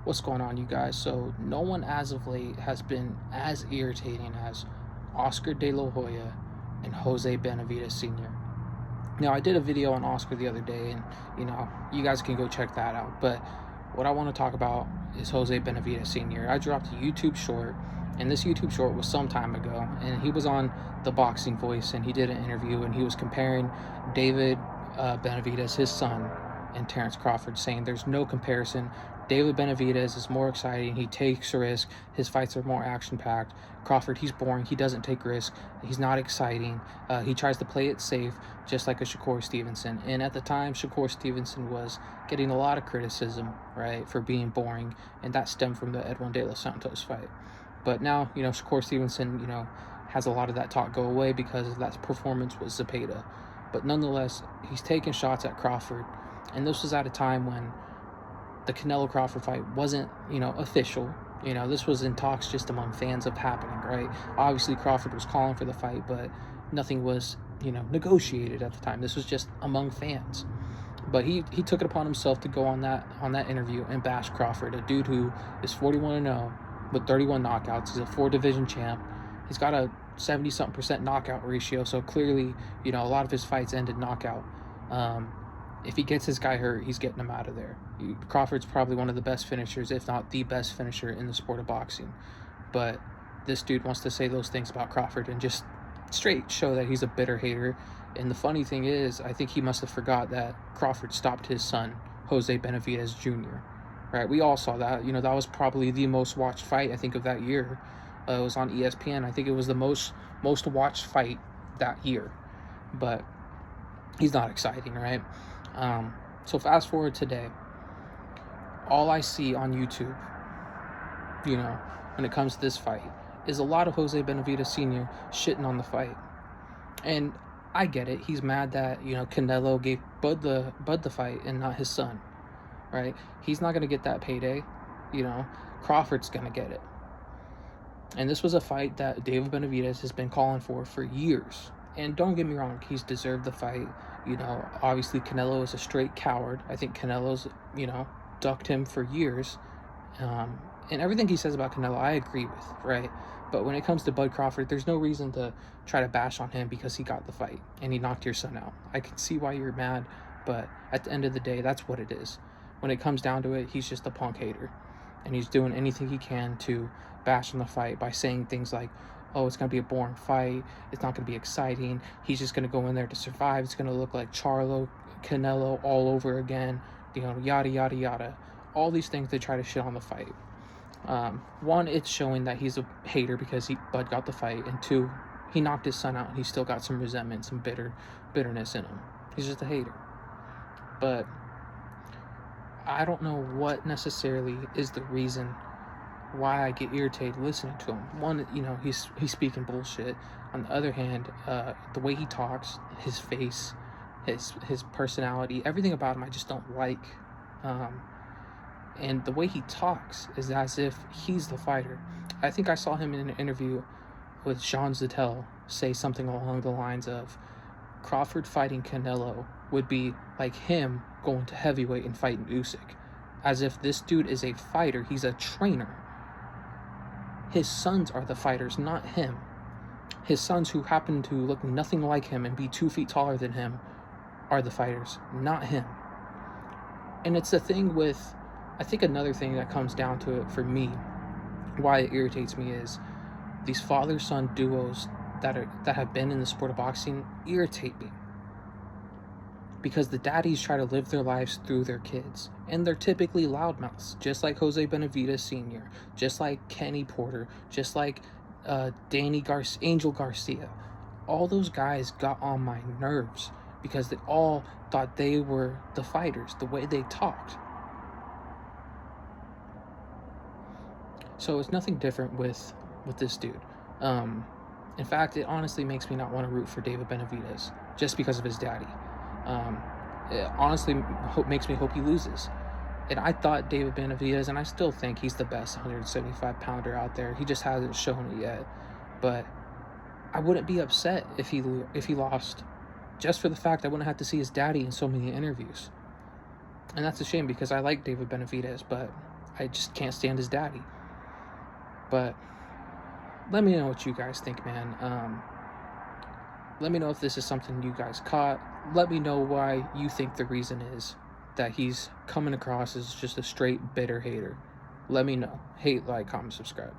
What's going on, you guys? So, no one as of late has been as irritating as Oscar De La Hoya and Jose Benavidez Sr. Now, I did a video on Oscar the other day, and you guys can go check that out. But what I want to talk about is Jose Benavidez Sr. I dropped a YouTube short, and this YouTube short was some time ago, and he was on The Boxing Voice, and he did an interview, and he was comparing David Benavidez, his son, and Terence Crawford, saying there's no comparison. David Benavidez is more exciting. He takes a risk. His fights are more action-packed. Crawford, he's boring. He doesn't take risks. He's not exciting. He tries to play it safe, just like a Shakur Stevenson. And at the time, Shakur Stevenson was getting a lot of criticism, right, for being boring, and that stemmed from the Edwin De Los Santos fight. But now, Shakur Stevenson, has a lot of that talk go away because that performance was Zepeda. But nonetheless, he's taking shots at Crawford, and this was at a time when the Canelo Crawford fight wasn't, official. This was in talks just among fans of happening, right? Obviously, Crawford was calling for the fight, but nothing was, negotiated at the time. This was just among fans. But he took it upon himself to go on that interview and bash Crawford, a dude who is 41-0 with 31 knockouts. He's a 4-division champ. He's got a 70-something% knockout ratio, so clearly, a lot of his fights ended knockout. If he gets his guy hurt, he's getting him out of there. Crawford's probably one of the best finishers, if not the best finisher in the sport of boxing. But this dude wants to say those things about Crawford and just straight show that he's a bitter hater. And the funny thing is, I think he must have forgot that Crawford stopped his son, Jose Benavidez Jr. Right? We all saw that. That was probably the most watched fight, I think, of that year. It was on ESPN. I think it was the most watched fight that year. But he's not exciting, right? So fast forward today, all I see on YouTube, when it comes to this fight, is a lot of Jose Benavidez Sr. shitting on the fight. And I get it. He's mad that, Canelo gave Bud the fight and not his son, right? He's not going to get that payday. Crawford's going to get it. And this was a fight that David Benavidez has been calling for years. And don't get me wrong, he's deserved the fight. Obviously Canelo is a straight coward. I think Canelo's, ducked him for years. And everything he says about Canelo, I agree with, right? But when it comes to Bud Crawford, there's no reason to try to bash on him because he got the fight and he knocked your son out. I can see why you're mad, but at the end of the day, that's what it is. When it comes down to it, he's just a punk hater. And he's doing anything he can to bash on the fight by saying things like, oh, it's going to be a boring fight. It's not going to be exciting. He's just going to go in there to survive. It's going to look like Charlo, Canelo all over again, yada, yada, yada. All these things to try to shit on the fight. One, it's showing that he's a hater because Bud got the fight. And two, he knocked his son out and he's still got some resentment, some bitterness in him. He's just a hater. But I don't know what necessarily is the reason why I get irritated listening to him. One, he's speaking bullshit. On the other hand, the way he talks, his face, his personality, everything about him I just don't like. And the way he talks is as if he's the fighter. I think I saw him in an interview with Jean Zettel say something along the lines of Crawford fighting Canelo would be like him going to heavyweight and fighting Usyk. As if this dude is a fighter, he's a trainer. His sons are the fighters, not him. His sons, who happen to look nothing like him and be 2 feet taller than him, are the fighters, not him. And it's the thing with, I think another thing that comes down to it for me, why it irritates me, is these father-son duos that have been in the sport of boxing irritate me. Because the daddies try to live their lives through their kids. And they're typically loudmouths, just like Jose Benavidez Sr., just like Kenny Porter, just like Angel Garcia. All those guys got on my nerves because they all thought they were the fighters, the way they talked. So it's nothing different with this dude. In fact, it honestly makes me not want to root for David Benavidez just because of his daddy. It honestly makes me hope he loses. And I thought David Benavidez, and I still think he's the best 175-pounder out there. He just hasn't shown it yet. But I wouldn't be upset if he lost, just for the fact I wouldn't have to see his daddy in so many interviews. And that's a shame because I like David Benavidez, but I just can't stand his daddy. But let me know what you guys think, man. Let me know if this is something you guys caught. Let me know why you think the reason is that he's coming across as just a straight bitter hater. Let me know. Hate, like, comment, subscribe.